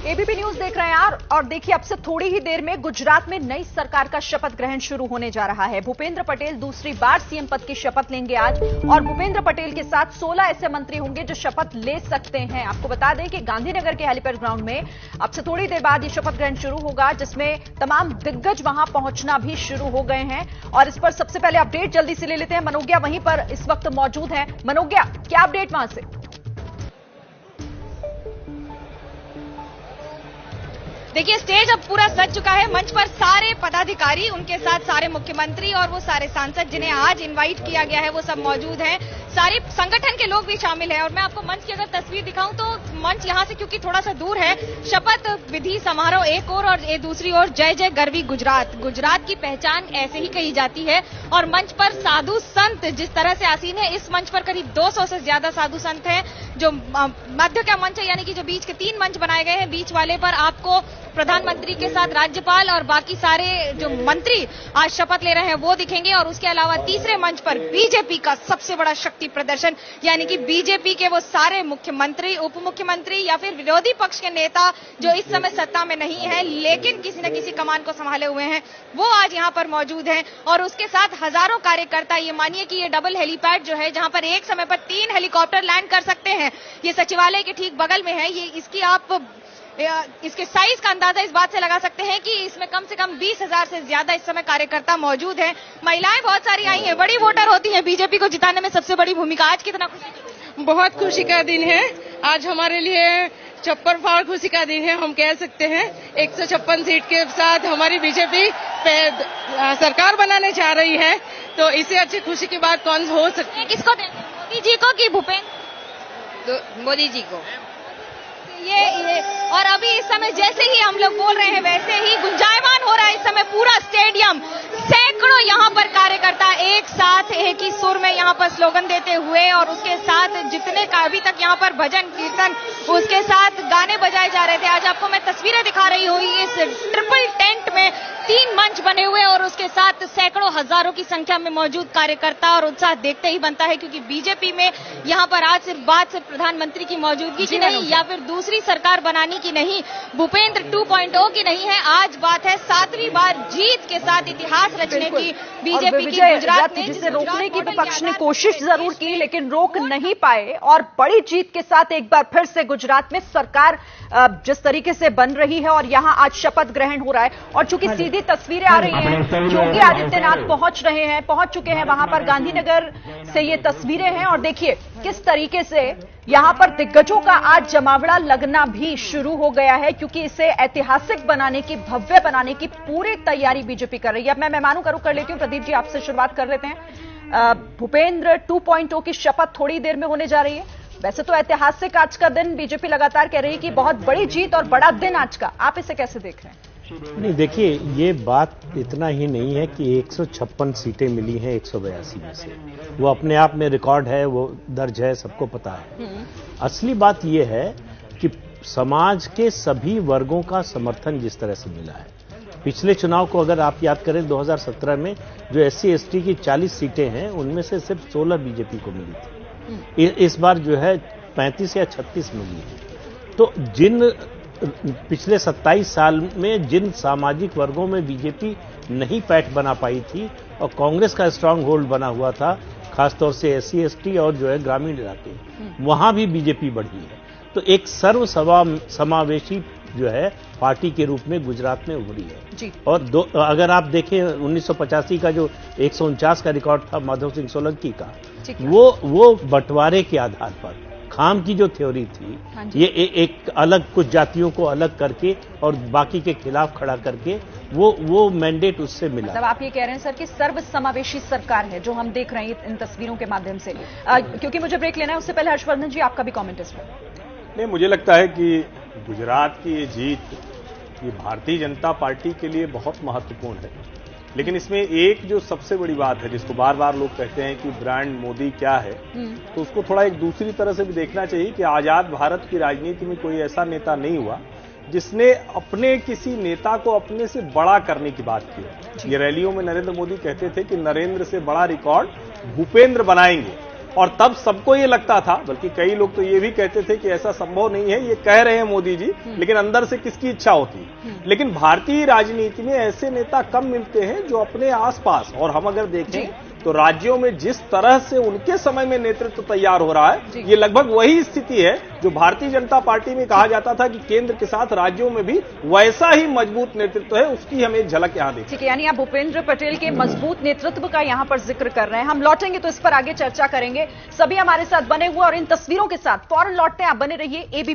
ABP news देख रहे हैं यार। और देखिए, अब से थोड़ी ही देर में गुजरात में नई सरकार का शपथ ग्रहण शुरू होने जा रहा है। भूपेंद्र पटेल दूसरी बार सीएम पद की शपथ लेंगे आज, और भूपेंद्र पटेल के साथ 16 ऐसे मंत्री होंगे जो शपथ ले सकते हैं। आपको बता दें कि गांधीनगर के हेलीपैड ग्राउंड में अब से थोड़ी देर बाद ये शपथ ग्रहण शुरू होगा, जिसमें तमाम दिग्गज वहां पहुंचना भी शुरू हो गए हैं। और इस पर सबसे पहले अपडेट जल्दी से ले लेते हैं। मनोज्ञा वहीं पर इस वक्त मौजूद है। मनोज्ञा, क्या अपडेट वहां से? देखिए, स्टेज अब पूरा सज चुका है। मंच पर सारे पदाधिकारी, उनके साथ सारे मुख्यमंत्री और वो सारे सांसद जिन्हें आज इनवाइट किया गया है, वो सब मौजूद हैं। सारे संगठन के लोग भी शामिल हैं। और मैं आपको मंच की अगर तस्वीर दिखाऊं तो मंच यहां से क्योंकि थोड़ा सा दूर है, शपथ विधि समारोह एक ओर और दूसरी ओर जय जय गरवी गुजरात। गुजरात की पहचान ऐसे ही कही जाती है। और मंच पर साधु संत जिस तरह से आसीन है, इस मंच पर करीब 200 से ज्यादा साधु संत हैं। जो मध्य का मंच है, यानी कि जो बीच के 3 मंच बनाए गए हैं, बीच वाले पर आपको प्रधानमंत्री के साथ राज्यपाल और बाकी सारे जो मंत्री आज शपथ ले रहे हैं वो दिखेंगे। और उसके अलावा तीसरे मंच पर बीजेपी का सबसे बड़ा शक्ति प्रदर्शन, यानी कि बीजेपी के वो सारे मुख्यमंत्री, उप मुख्यमंत्री या फिर विरोधी पक्ष के नेता जो इस समय सत्ता में नहीं है लेकिन किसी न किसी कमान को संभाले हुए हैं, वो आज यहाँ पर मौजूद हैं। और उसके साथ हजारों कार्यकर्ता। ये मानिए कि ये डबल हेलीपैड जो है, जहां पर एक समय पर 3 हेलीकॉप्टर लैंड कर सकते हैं, ये सचिवालय के ठीक बगल में है। ये इसके साइज का अंदाजा इस बात से लगा सकते हैं कि इसमें कम से कम 20,000 से ज्यादा इस समय कार्यकर्ता मौजूद हैं। महिलाएं बहुत सारी आई हैं। बड़ी वोटर होती हैं, बीजेपी को जिताने में सबसे बड़ी भूमिका। आज कितना खुशी? बहुत खुशी का दिन है आज हमारे लिए। चप्पर फाड़ खुशी का दिन है, हम कह सकते हैं। 156 सीट के साथ हमारी बीजेपी सरकार बनाने जा रही है, तो इससे अच्छी खुशी की बात कौन हो सकती है? किसको दें, मोदी जी को कि भूपेंद्र? मोदी जी को। ये और अभी इस समय जैसे ही हम लोग बोल रहे हैं वैसे ही गुंजायमान हो रहा है इस समय पूरा स्टेडियम। सैकड़ों यहाँ पर कार्यकर्ता एक साथ एक ही सुर में यहाँ पर स्लोगन देते हुए, और उसके साथ जितने का अभी तक यहाँ पर भजन कीर्तन, उसके साथ गाने बजाए जा रहे थे। आज आपको मैं तस्वीरें दिखा रही हूँ इस ट्रिपल टेंट में 3 मंच बने हुए, और उसके साथ सैकड़ों हजारों की संख्या में मौजूद कार्यकर्ता। और उत्साह देखते ही बनता है, क्योंकि बीजेपी में यहाँ पर आज सिर्फ बात सिर्फ प्रधानमंत्री की मौजूदगी की नहीं, या फिर दूसरी सरकार बनाने की नहीं, भूपेंद्र 2.0 की नहीं है। आज बात है 7वीं बार जीत के साथ इतिहास रचने की बीजेपी की गुजरात ने, जिसे रोकने की विपक्ष ने कोशिश जरूर की लेकिन रोक नहीं पाए। और बड़ी जीत के साथ एक बार फिर से गुजरात में सरकार जिस तरीके से बन रही है, और यहां आज शपथ ग्रहण हो रहा है। और चूंकि सीधी तस्वीरें आ रही हैं, योगी आदित्यनाथ पहुंच चुके हैं वहां पर। गांधीनगर से ये तस्वीरें हैं, और देखिए किस तरीके से यहां पर दिग्गजों का आज जमावड़ा लगना भी शुरू हो गया है, क्योंकि इसे ऐतिहासिक बनाने की, भव्य बनाने की पूरी तैयारी बीजेपी कर रही है। अब मैं मेहमानों का रुख कर लेती हूं। प्रदीप जी, आपसे शुरुआत कर लेते हैं। भूपेंद्र 2.0 की शपथ थोड़ी देर में होने जा रही है। वैसे तो ऐतिहासिक आज का दिन, बीजेपी लगातार कह रही है कि बहुत बड़ी जीत और बड़ा दिन आज का। आप इसे कैसे देख रहे हैं? नहीं, देखिए, ये बात इतना ही नहीं है कि 156 सीटें मिली हैं 182 में से। वो अपने आप में रिकॉर्ड है, वो दर्ज है, सबको पता है। असली बात ये है कि समाज के सभी वर्गों का समर्थन जिस तरह से मिला है। पिछले चुनाव को अगर आप याद करें, 2017 में जो SC ST की 40 सीटें हैं, उनमें से सिर्फ 16 बीजेपी को मिली थी। इस बार जो है 35 या 36 मिली है। तो जिन पिछले 27 साल में जिन सामाजिक वर्गों में बीजेपी नहीं पैठ बना पाई थी और कांग्रेस का स्ट्रांग होल्ड बना हुआ था, खासतौर से SC ST और जो है ग्रामीण इलाके, वहां भी बीजेपी बढ़ी है। तो एक सर्व समावेशी जो है पार्टी के रूप में गुजरात में उभरी है जी। और अगर आप देखें 1985 का जो 149 का रिकॉर्ड था माधव सिंह सोलंकी का, वो बंटवारे के आधार पर, खाम की जो थ्योरी थी, ये एक अलग, कुछ जातियों को अलग करके और बाकी के खिलाफ खड़ा करके वो मैंडेट उससे मिला। मतलब आप ये कह रहे हैं सर कि सर्व समावेशी सरकार है जो हम देख रहे हैं इन तस्वीरों के माध्यम से। क्योंकि मुझे ब्रेक लेना है, उससे पहले हर्षवर्धन जी आपका भी कमेंट इस पर। नहीं, मुझे लगता है कि गुजरात की ये जीत ये भारतीय जनता पार्टी के लिए बहुत महत्वपूर्ण है। लेकिन इसमें एक जो सबसे बड़ी बात है, जिसको बार बार लोग कहते हैं कि ब्रांड मोदी क्या है, तो उसको थोड़ा एक दूसरी तरह से भी देखना चाहिए कि आजाद भारत की राजनीति में कोई ऐसा नेता नहीं हुआ जिसने अपने किसी नेता को अपने से बड़ा करने की बात की। ये रैलियों में नरेंद्र मोदी कहते थे कि नरेंद्र से बड़ा रिकॉर्ड भूपेंद्र बनाएंगे, और तब सबको ये लगता था, बल्कि कई लोग तो ये भी कहते थे कि ऐसा संभव नहीं है, ये कह रहे हैं मोदी जी, लेकिन अंदर से किसकी इच्छा होती। लेकिन भारतीय राजनीति में ऐसे नेता कम मिलते हैं जो अपने आसपास, और हम अगर देखें तो राज्यों में जिस तरह से उनके समय में नेतृत्व तैयार हो रहा है, ये लगभग वही स्थिति है जो भारतीय जनता पार्टी में कहा जाता था कि केंद्र के साथ राज्यों में भी वैसा ही मजबूत नेतृत्व है, उसकी हम एक झलक यहां देखते हैं। ठीक है, यानी आप भूपेंद्र पटेल के मजबूत नेतृत्व का यहां पर जिक्र कर रहे हैं। हम लौटेंगे तो इस पर आगे चर्चा करेंगे। सभी हमारे साथ बने हुए और इन तस्वीरों के साथ फौरन लौटते हैं। आप बने रहिए एबीपी